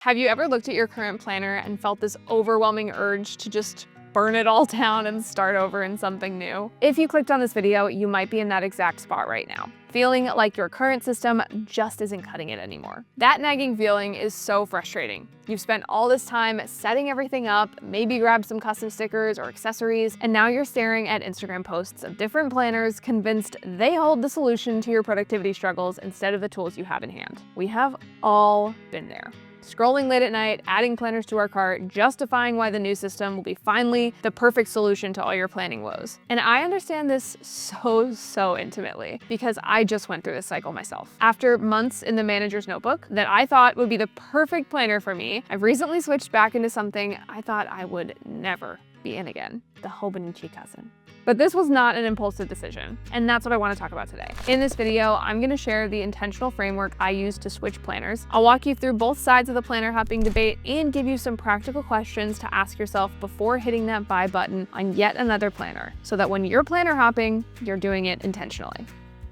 Have you ever looked at your current planner and felt this overwhelming urge to just burn it all down and start over in something new? If you clicked on this video, you might be in that exact spot right now, feeling like your current system just isn't cutting it anymore. That nagging feeling is so frustrating. You've spent all this time setting everything up, maybe grabbed some custom stickers or accessories, and now you're staring at Instagram posts of different planners convinced they hold the solution to your productivity struggles instead of the tools you have in hand. We have all been there. Scrolling late at night, adding planners to our cart, justifying why the new system will be finally the perfect solution to all your planning woes. And I understand this so intimately because I just went through this cycle myself. After months in the manager's notebook that I thought would be the perfect planner for me, I've recently switched back into something I thought I would never be in again, the Hobonichi cousin. But this was not an impulsive decision, and that's what I want to talk about today. In this video, I'm going to share the intentional framework I use to switch planners. I'll walk you through both sides of the planner hopping debate and give you some practical questions to ask yourself before hitting that buy button on yet another planner, so that when you're planner hopping, you're doing it intentionally.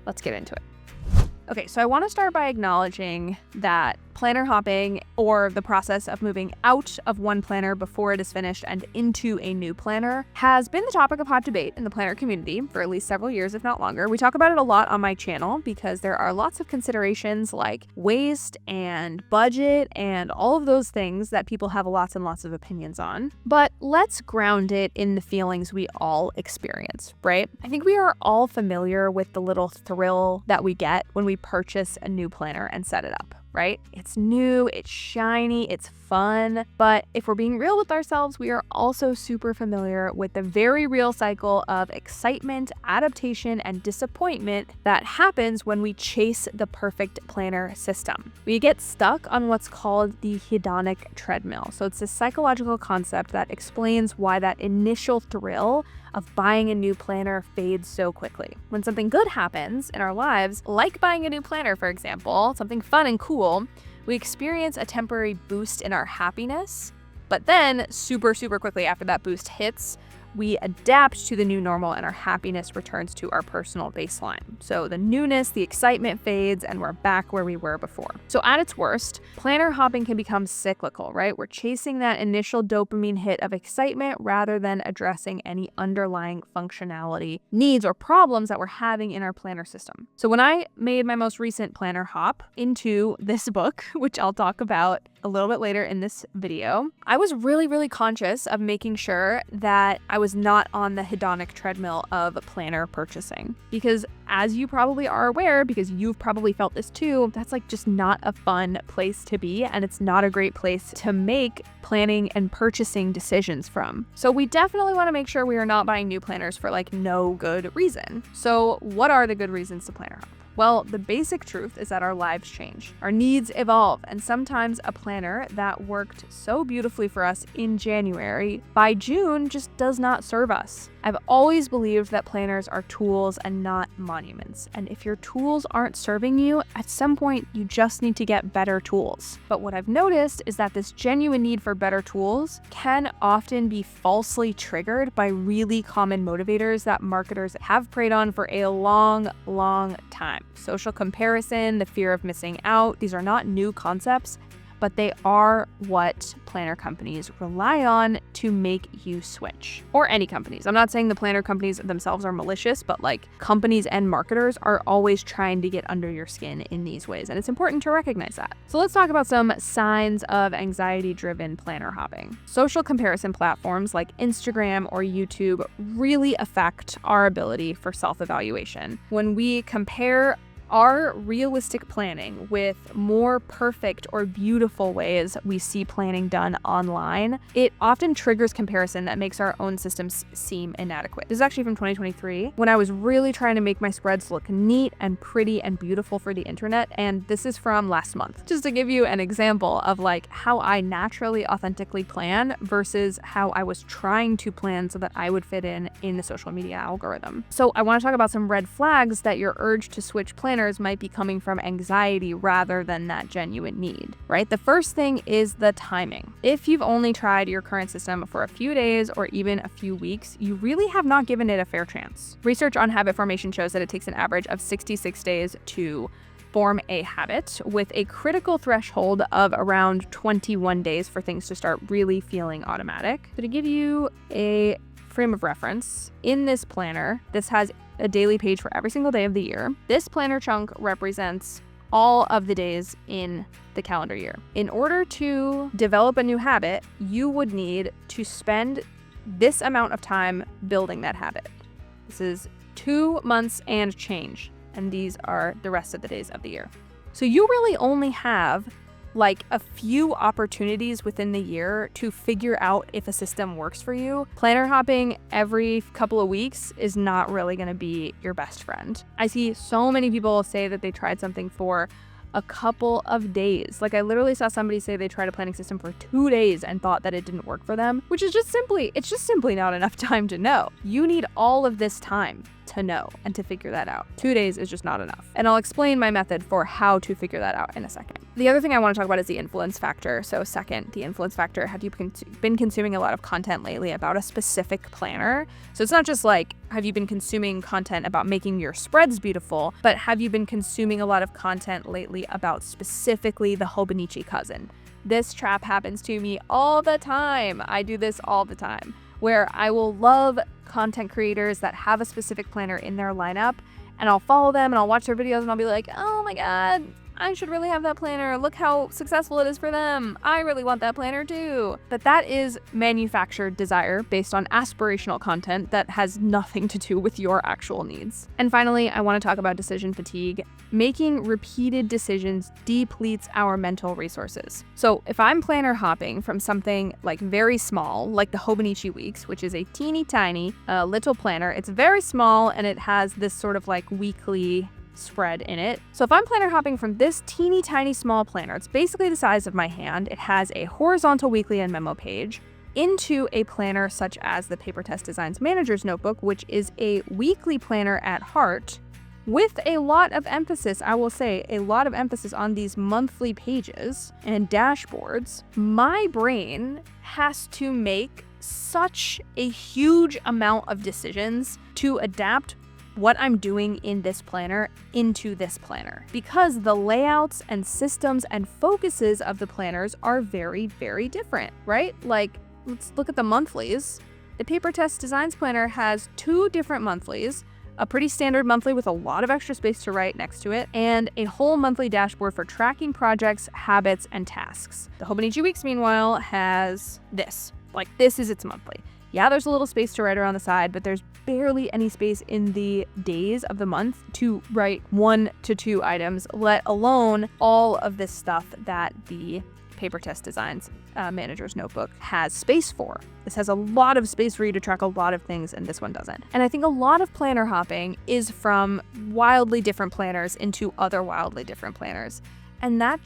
Let's get into it. Okay, so I want to start by acknowledging that planner hopping, or the process of moving out of one planner before it is finished and into a new planner, has been the topic of hot debate in the planner community for at least several years, if not longer. We talk about it a lot on my channel because there are lots of considerations like waste and budget and all of those things that people have lots and lots of opinions on. But let's ground it in the feelings we all experience, right? I think we are all familiar with the little thrill that we get when we purchase a new planner and set it up, right? It's new, it's shiny, it's fun. But if we're being real with ourselves, we are also super familiar with the very real cycle of excitement, adaptation, and disappointment that happens when we chase the perfect planner system. We get stuck on what's called the hedonic treadmill. So it's a psychological concept that explains why that initial thrill of buying a new planner fades so quickly. When something good happens in our lives, like buying a new planner, for example, something fun and cool, we experience a temporary boost in our happiness, but then super quickly after that boost hits, we adapt to the new normal and our happiness returns to our personal baseline. So the newness, the excitement fades, and we're back where we were before. So at its worst, planner hopping can become cyclical, right? We're chasing that initial dopamine hit of excitement rather than addressing any underlying functionality needs or problems that we're having in our planner system. So when I made my most recent planner hop into this book, which I'll talk about a little bit later in this video, I was really conscious of making sure that I was not on the hedonic treadmill of planner purchasing. Because as you probably are aware, because you've probably felt this too, that's like just not a fun place to be, and it's not a great place to make planning and purchasing decisions from. So we definitely want to make sure we are not buying new planners for like no good reason. So what are the good reasons to planner hop? Well, the basic truth is that our lives change, our needs evolve, and sometimes a planner that worked so beautifully for us in January, by June just does not serve us. I've always believed that planners are tools and not monuments, and if your tools aren't serving you, at some point you just need to get better tools. But what I've noticed is that this genuine need for better tools can often be falsely triggered by really common motivators that marketers have preyed on for a long time. Social comparison, the fear of missing out, these are not new concepts, but they are what planner companies rely on to make you switch. Or any companies. I'm not saying the planner companies themselves are malicious, but like companies and marketers are always trying to get under your skin in these ways, and it's important to recognize that. So let's talk about some signs of anxiety-driven planner hopping. Social comparison platforms like Instagram or YouTube really affect our ability for self-evaluation. When we compare our realistic planning with more perfect or beautiful ways we see planning done online, it often triggers comparison that makes our own systems seem inadequate. This is actually from 2023, when I was really trying to make my spreads look neat and pretty and beautiful for the internet, and this is from last month. Just to give you an example of like how I naturally authentically plan versus how I was trying to plan so that I would fit in the social media algorithm. So I want to talk about some red flags that your urge to switch planners planners might be coming from anxiety rather than that genuine need, right? The first thing is the timing. If you've only tried your current system for a few days or even a few weeks, you really have not given it a fair chance. Research on habit formation shows that it takes an average of 66 days to form a habit with a critical threshold of around 21 days for things to start really feeling automatic. So to give you a frame of reference, in this planner, this has a daily page for every single day of the year. This planner chunk represents all of the days in the calendar year. In order to develop a new habit, you would need to spend this amount of time building that habit. This is 2 months and change, and these are the rest of the days of the year. So you really only have like a few opportunities within the year to figure out if a system works for you. Planner hopping every couple of weeks is not really going to be your best friend. I see so many people say that they tried something for a couple of days. Like I literally saw somebody say they tried a planning system for 2 days and thought that it didn't work for them, which is just simply not enough time to know. You need all of this time to know and to figure that out. 2 days is just not enough. And I'll explain my method for how to figure that out in a second. The other thing I want to talk about is the influence factor. So second, the influence factor. Have you been consuming a lot of content lately about a specific planner? So it's not just like, have you been consuming content about making your spreads beautiful, but have you been consuming a lot of content lately about specifically the Hobonichi cousin? This trap happens to me all the time. I do this all the time, where I will love content creators that have a specific planner in their lineup, and I'll follow them and I'll watch their videos and I'll be like, oh my God, I should really have that planner. Look how successful it is for them. I really want that planner too. But that is manufactured desire based on aspirational content that has nothing to do with your actual needs. And finally, I want to talk about decision fatigue. Making repeated decisions depletes our mental resources. So if I'm planner hopping from something like very small, like the Hobonichi Weeks, which is a teeny tiny little planner, it's very small and it has this sort of like weekly spread in it. So if I'm planner hopping from this teeny tiny small planner, it's basically the size of my hand, it has a horizontal weekly and memo page, into a planner such as the Paper Test Designs Manager's Notebook, which is a weekly planner at heart, with a lot of emphasis, I will say, a lot of emphasis on these monthly pages and dashboards, my brain has to make such a huge amount of decisions to adapt what I'm doing in this planner into this planner, because the layouts and systems and focuses of the planners are very, very different, right? Like, let's look at the monthlies. The Paper Test Designs Planner has 2 different monthlies, a pretty standard monthly with a lot of extra space to write next to it, and a whole monthly dashboard for tracking projects, habits, and tasks. The Hobonichi Weeks, meanwhile, has this. Like, this is its monthly. Yeah, there's a little space to write around the side, but there's barely any space in the days of the month to write 1 to 2 items, let alone all of this stuff that the Paper Test Designs Manager's Notebook has space for. This has a lot of space for you to track a lot of things, and this one doesn't. And I think a lot of planner hopping is from wildly different planners into other wildly different planners. And that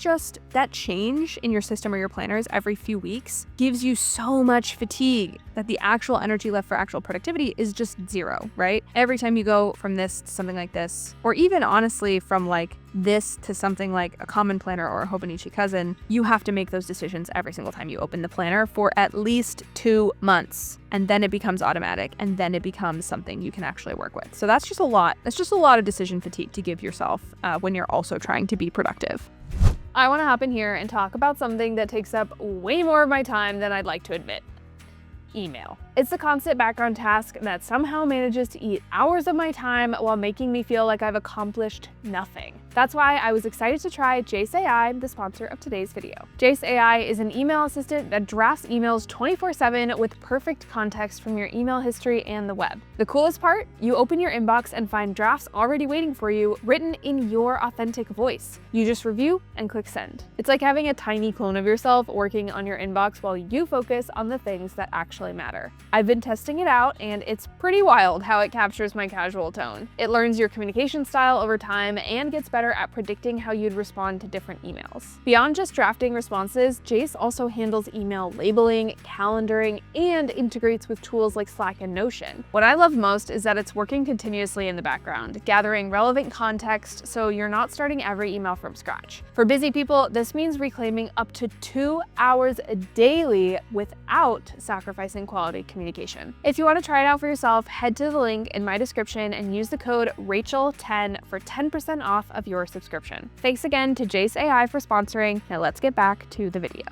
change in your system or your planners every few weeks gives you so much fatigue that the actual energy left for actual productivity is just 0, right? Every time you go from this to something like this, or even honestly from like this to something like a common planner or a Hobonichi cousin, you have to make those decisions every single time you open the planner for at least 2 months. And then it becomes automatic, and then it becomes something you can actually work with. So that's just a lot. That's just a lot of decision fatigue to give yourself when you're also trying to be productive. I want to hop in here and talk about something that takes up way more of my time than I'd like to admit. Email. It's the constant background task that somehow manages to eat hours of my time while making me feel like I've accomplished nothing. That's why I was excited to try Jace AI, the sponsor of today's video. Jace AI is an email assistant that drafts emails 24/7 with perfect context from your email history and the web. The coolest part? You open your inbox and find drafts already waiting for you, written in your authentic voice. You just review and click send. It's like having a tiny clone of yourself working on your inbox while you focus on the things that actually matter. I've been testing it out, and it's pretty wild how it captures my casual tone. It learns your communication style over time and gets better at predicting how you'd respond to different emails. Beyond just drafting responses, Jace also handles email labeling, calendaring, and integrates with tools like Slack and Notion. What I love most is that it's working continuously in the background, gathering relevant context so you're not starting every email from scratch. For busy people, this means reclaiming up to 2 hours daily without sacrificing quality communication. communication. If you want to try it out for yourself, head to the link in my description and use the code Rachelle10 for 10% off of your subscription. Thanks again to Jace AI for sponsoring. Now let's get back to the video.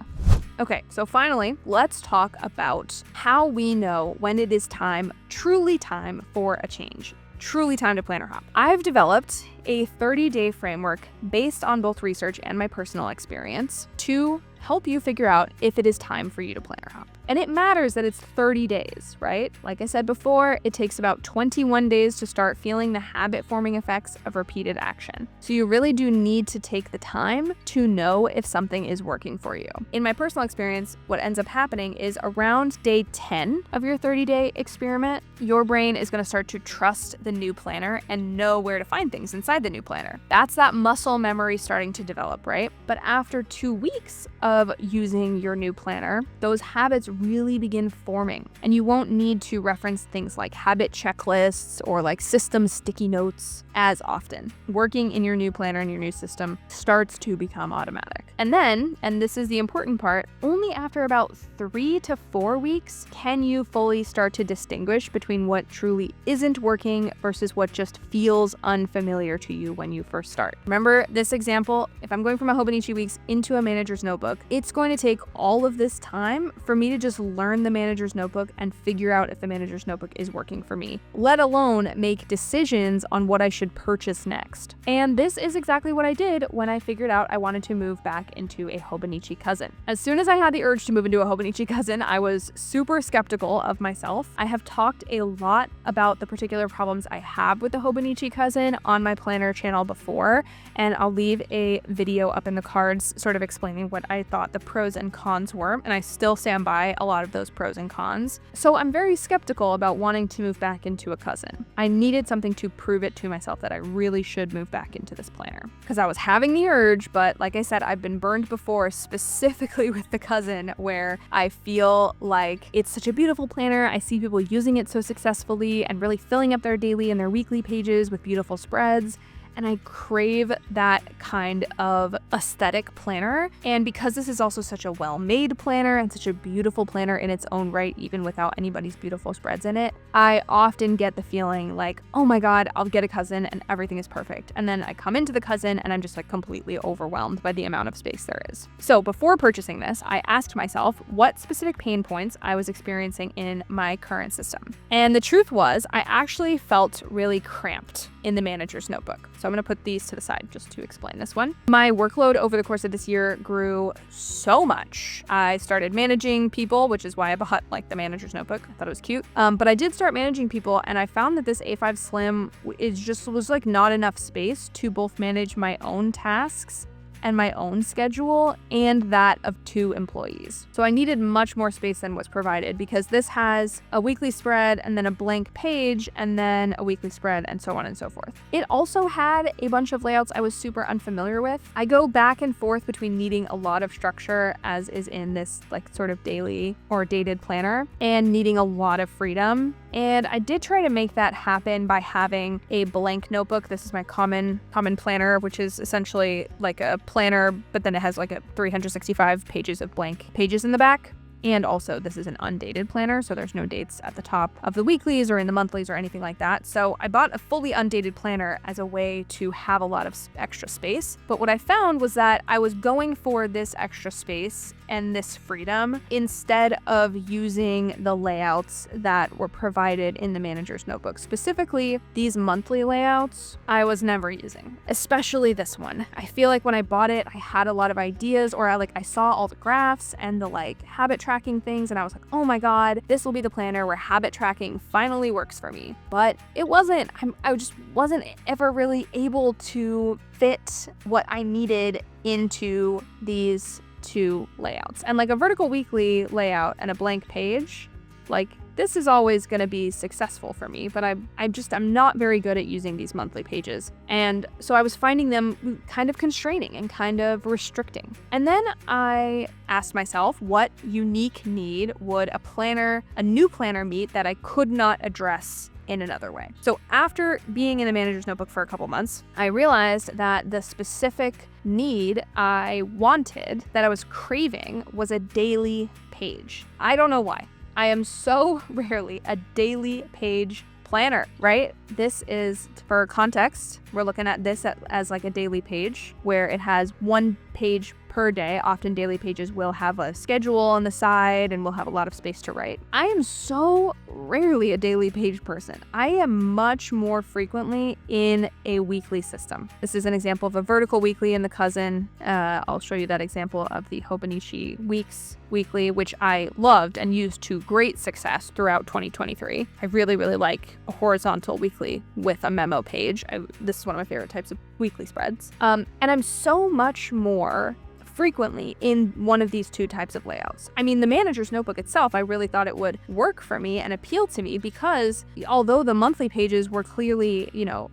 Okay, so finally, let's talk about how we know when it is time, truly time for a change. Truly time to planner hop. I've developed a 30-day framework based on both research and my personal experience to help you figure out if it is time for you to planner hop. And it matters that it's 30 days, right? Like I said before, it takes about 21 days to start feeling the habit-forming effects of repeated action. So you really do need to take the time to know if something is working for you. In my personal experience, what ends up happening is around day 10 of your 30-day experiment, your brain is going to start to trust the new planner and know where to find things inside the new planner. That's that muscle memory starting to develop, right? But after 2 weeks of using your new planner, those habits really begin forming, and you won't need to reference things like habit checklists or like system sticky notes as often. Working in your new planner and your new system starts to become automatic. And then, and this is the important part, only after about 3 to 4 weeks can you fully start to distinguish between what truly isn't working versus what just feels unfamiliar to you when you first start. Remember this example, if I'm going from a Hobonichi Weeks into a manager's notebook, it's going to take all of this time for me to just learn the manager's notebook and figure out if the manager's notebook is working for me, let alone make decisions on what I should purchase next. And this is exactly what I did when I figured out I wanted to move back into a Hobonichi cousin. As soon as I had the urge to move into a Hobonichi cousin, I was super skeptical of myself. I have talked a lot about the particular problems I have with the Hobonichi cousin on my planner channel before, and I'll leave a video up in the cards sort of explaining what I thought the pros and cons were, and I still stand by a lot of those pros and cons. So I'm very skeptical about wanting to move back into a cousin. I needed something to prove it to myself that I really should move back into this planner, because I was having the urge, but like I said, I've been burned before, specifically with the cousin, where I feel like it's such a beautiful planner. I see people using it so successfully and really filling up their daily and their weekly pages with beautiful spreads. And I crave that kind of aesthetic planner. And because this is also such a well-made planner and such a beautiful planner in its own right, even without anybody's beautiful spreads in it, I often get the feeling like, oh my God, I'll get a cousin and everything is perfect. And then I come into the cousin and I'm just like completely overwhelmed by the amount of space there is. So before purchasing this, I asked myself what specific pain points I was experiencing in my current system. And the truth was, I actually felt really cramped in the manager's notebook. So I'm going to put these to the side just to explain this one. My workload over the course of this year grew so much. I started managing people, which is why I bought like the manager's notebook. I thought it was cute. But I did start managing people, and I found that this A5 Slim was like not enough space to both manage my own tasks and my own schedule and that of 2 employees. So I needed much more space than was provided, because this has a weekly spread and then a blank page and then a weekly spread and so on and so forth. It also had a bunch of layouts I was super unfamiliar with. I go back and forth between needing a lot of structure, as is in this like sort of daily or dated planner, and needing a lot of freedom. And I did try to make that happen by having a blank notebook. This is my common planner, which is essentially like a planner, but then it has like a 365 pages of blank pages in the back. And also, this is an undated planner, so there's no dates at the top of the weeklies or in the monthlies or anything like that. So I bought a fully undated planner as a way to have a lot of extra space. But what I found was that I was going for this extra space and this freedom instead of using the layouts that were provided in the manager's notebook. Specifically, these monthly layouts I was never using, especially this one. I feel like when I bought it, I had a lot of ideas, or I saw all the graphs and the like habit tracking things, and I was like, oh my God, this will be the planner where habit tracking finally works for me. But it wasn't. I just wasn't ever really able to fit what I needed into these 2 layouts. And like a vertical weekly layout and a blank page, like this is always going to be successful for me, but I'm not very good at using these monthly pages. And so I was finding them kind of constraining and kind of restricting. And then I asked myself, what unique need would a new planner meet that I could not address in another way? So after being in the manager's notebook for a couple months, I realized that the specific need I wanted, that I was craving, was a daily page. I don't know why. I am so rarely a daily page planner, right? This is, for context, we're looking at this as like a daily page where it has one page per day. Often daily pages will have a schedule on the side and will have a lot of space to write. I am so rarely a daily page person. I am much more frequently in a weekly system. This is an example of a vertical weekly in the Cousin. I'll show you that example of the Hobonichi Weeks weekly, which I loved and used to great success throughout 2023. I really, really like a horizontal weekly with a memo page. This is one of my favorite types of weekly spreads. And I'm so much more frequently in one of these two types of layouts. I mean, the manager's notebook itself, I really thought it would work for me and appeal to me because although the monthly pages were clearly,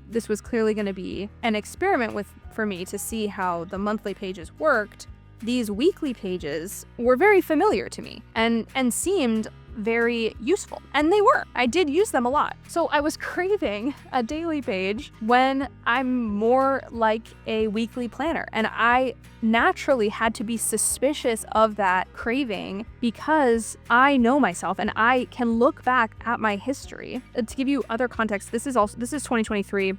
this was clearly going to be an experiment for me to see how the monthly pages worked, these weekly pages were very familiar to me and seemed very useful. And they were. I did use them a lot. So I was craving a daily page when I'm more like a weekly planner. And I naturally had to be suspicious of that craving because I know myself and I can look back at my history. To give you other context, this is 2023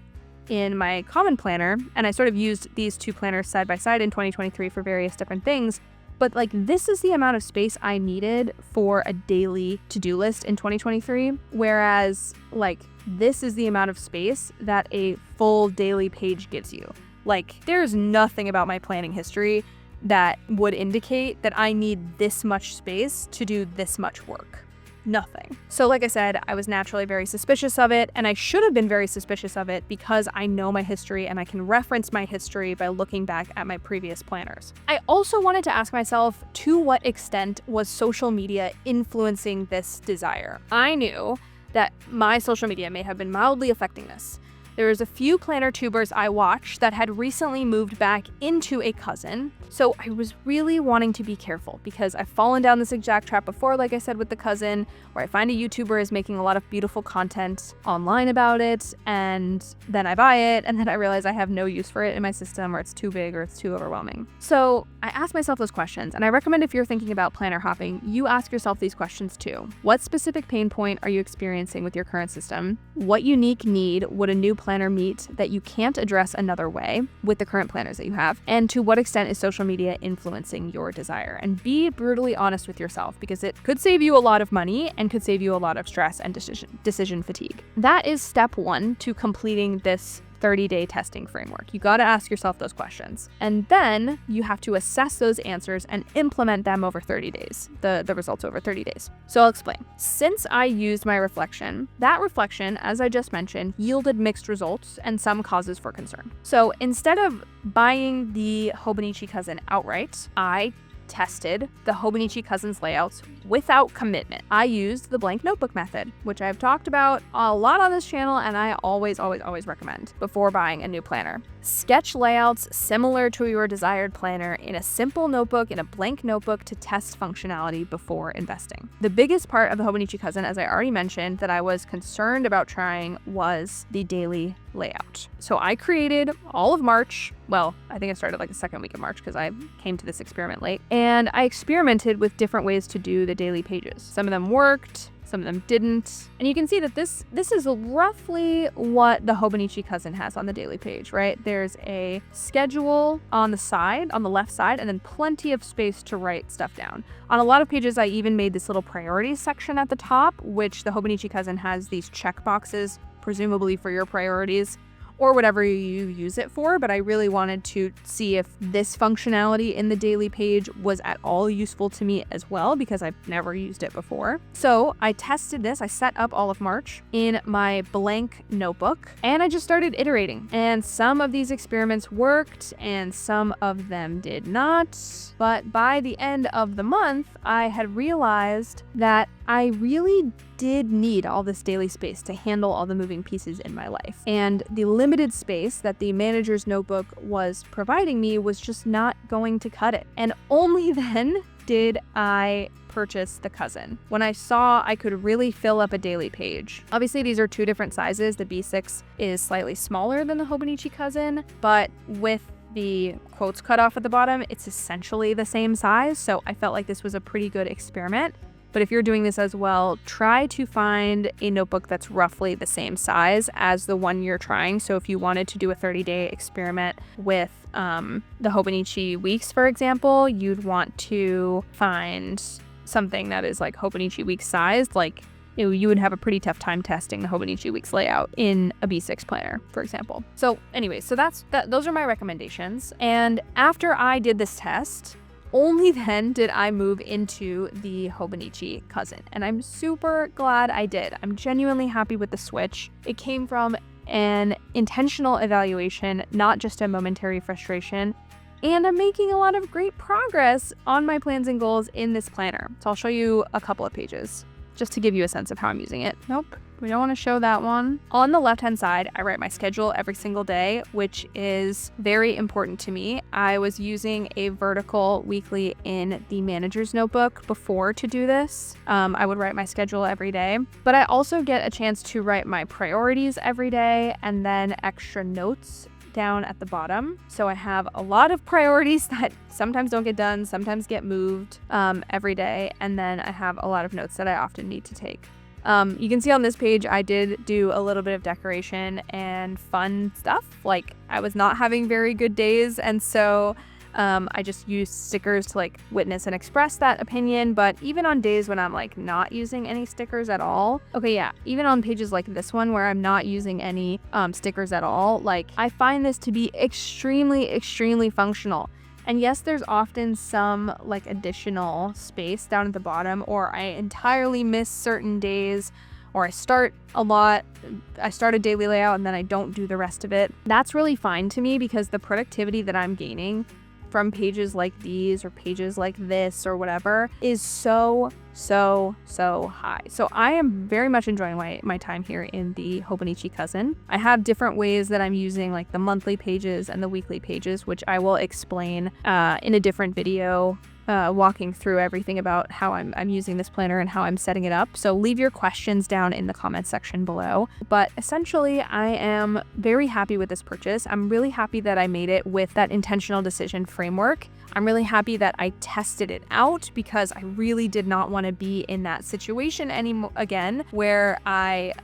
in my common planner, and I sort of used these two planners side by side in 2023 for various different things. But like, this is the amount of space I needed for a daily to-do list in 2023, whereas like this is the amount of space that a full daily page gives you. Like, there's nothing about my planning history that would indicate that I need this much space to do this much work. Nothing. So like I said, I was naturally very suspicious of it, and I should have been very suspicious of it because I know my history and I can reference my history by looking back at my previous planners. I also wanted to ask myself, to what extent was social media influencing this desire? I knew that my social media may have been mildly affecting this. There was a few planner tubers I watched that had recently moved back into a Cousin, so I was really wanting to be careful because I've fallen down this exact trap before, like I said with the Cousin, where I find a YouTuber is making a lot of beautiful content online about it, and then I buy it, and then I realize I have no use for it in my system, or it's too big, or it's too overwhelming. So I asked myself those questions, and I recommend if you're thinking about planner hopping, you ask yourself these questions too. What specific pain point are you experiencing with your current system? What unique need would a new planner meet that you can't address another way with the current planners that you have? And to what extent is social media influencing your desire? And be brutally honest with yourself, because it could save you a lot of money and could save you a lot of stress and decision fatigue. That is step one to completing this 30-day testing framework. You got to ask yourself those questions. And then you have to assess those answers and implement them over 30 days, the results over 30 days. So I'll explain. Since I used my reflection, that reflection, as I just mentioned, yielded mixed results and some causes for concern. So instead of buying the Hobonichi Cousin outright, I tested the Hobonichi Cousins layouts without commitment. I used the blank notebook method, which I've talked about a lot on this channel and I always recommend before buying a new planner. Sketch layouts similar to your desired planner in a simple notebook, in a blank notebook, to test functionality before investing. The biggest part of the Hobonichi Cousin, as I already mentioned, that I was concerned about trying was the daily layout. So I created all of March. Well, I think I started like the second week of March because I came to this experiment late. And I experimented with different ways to do the daily pages. Some of them worked, some of them didn't. And you can see that this is roughly what the Hobonichi Cousin has on the daily page, right? There's a schedule on the side, on the left side, and then plenty of space to write stuff down. On a lot of pages, I even made this little priorities section at the top, which the Hobonichi Cousin has these check boxes, presumably for your priorities, or whatever you use it for, but I really wanted to see if this functionality in the daily page was at all useful to me as well, because I've never used it before. So I tested this, I set up all of March in my blank notebook, and I just started iterating. And some of these experiments worked, and some of them did not. But by the end of the month, I had realized that I really did need all this daily space to handle all the moving pieces in my life. And the limited space that the manager's notebook was providing me was just not going to cut it. And only then did I purchase the Cousin, when I saw I could really fill up a daily page. Obviously, these are two different sizes. The B6 is slightly smaller than the Hobonichi Cousin, but with the quotes cut off at the bottom, it's essentially the same size. So I felt like this was a pretty good experiment. But if you're doing this as well, try to find a notebook that's roughly the same size as the one you're trying. So if you wanted to do a 30-day experiment with the Hobonichi weeks, for example, you'd want to find something that is like Hobonichi week sized. Like you would have a pretty tough time testing the Hobonichi weeks layout in a B6 planner, for example. So anyway, so those are my recommendations. And after I did this test, only then did I move into the Hobonichi cousin. And I'm super glad I did. I'm genuinely happy with the switch. It came from an intentional evaluation, not just a momentary frustration. And I'm making a lot of great progress on my plans and goals in this planner. So I'll show you a couple of pages just to give you a sense of how I'm using it. Nope, we don't want to show that one. On the left-hand side, I write my schedule every single day, which is very important to me. I was using a vertical weekly in the manager's notebook before to do this. I would write my schedule every day, but I also get a chance to write my priorities every day and then extra notes down at the bottom. So I have a lot of priorities that sometimes don't get done, sometimes get moved every day. And then I have a lot of notes that I often need to take. You can see on this page, I did do a little bit of decoration and fun stuff. Like I was not having very good days. And so I just used stickers to like witness and express that opinion. But even on days when I'm like not using any stickers at all, okay, yeah, even on pages like this one where I'm not using any stickers at all, like I find this to be extremely, extremely functional. And yes, there's often some like additional space down at the bottom, or I entirely miss certain days, or I start a daily layout and then I don't do the rest of it. That's really fine to me because the productivity that I'm gaining from pages like these or pages like this or whatever is so high. So I am very much enjoying my time here in the Hobonichi cousin. I have different ways that I'm using like the monthly pages and the weekly pages, which I will explain in a different video, walking through everything about how I'm using this planner and how I'm setting it up. So leave your questions down in the comments section below. But essentially, I am very happy with this purchase. I'm really happy that I made it with that intentional decision framework. I'm really happy that I tested it out because I really did not want to be in that situation again, where I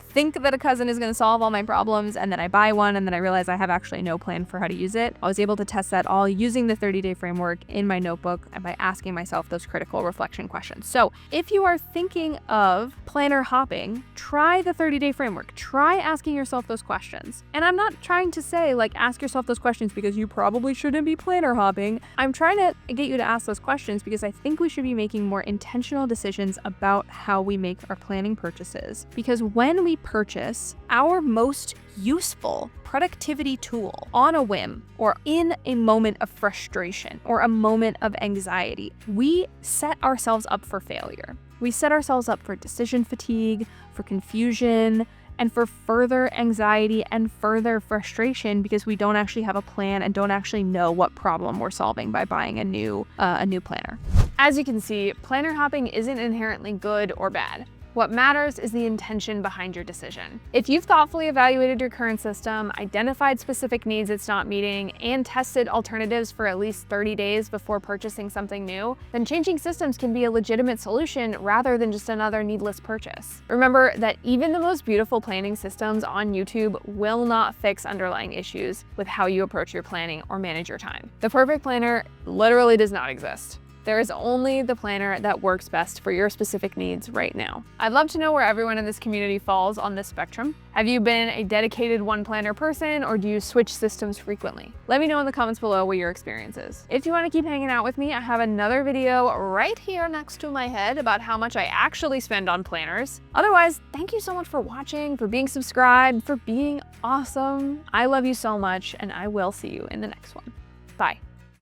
think that a cousin is going to solve all my problems and then I buy one and then I realize I have actually no plan for how to use it. I was able to test that all using the 30-day framework in my notebook and by asking myself those critical reflection questions. So if you are thinking of planner hopping, try the 30-day framework. Try asking yourself those questions. And I'm not trying to say like ask yourself those questions because you probably shouldn't be planner hopping. I'm trying to get you to ask those questions because I think we should be making more intentional decisions about how we make our planning purchases. Because when we purchase our most useful productivity tool on a whim or in a moment of frustration or a moment of anxiety, we set ourselves up for failure. We set ourselves up for decision fatigue, for confusion, and for further anxiety and further frustration because we don't actually have a plan and don't actually know what problem we're solving by buying a new planner. As you can see, planner hopping isn't inherently good or bad. What matters is the intention behind your decision. If you've thoughtfully evaluated your current system, identified specific needs it's not meeting, and tested alternatives for at least 30 days before purchasing something new, then changing systems can be a legitimate solution rather than just another needless purchase. Remember that even the most beautiful planning systems on YouTube will not fix underlying issues with how you approach your planning or manage your time. The perfect planner literally does not exist. There is only the planner that works best for your specific needs right now. I'd love to know where everyone in this community falls on this spectrum. Have you been a dedicated one planner person or do you switch systems frequently? Let me know in the comments below what your experience is. If you want to keep hanging out with me, I have another video right here next to my head about how much I actually spend on planners. Otherwise, thank you so much for watching, for being subscribed, for being awesome. I love you so much and I will see you in the next one. Bye.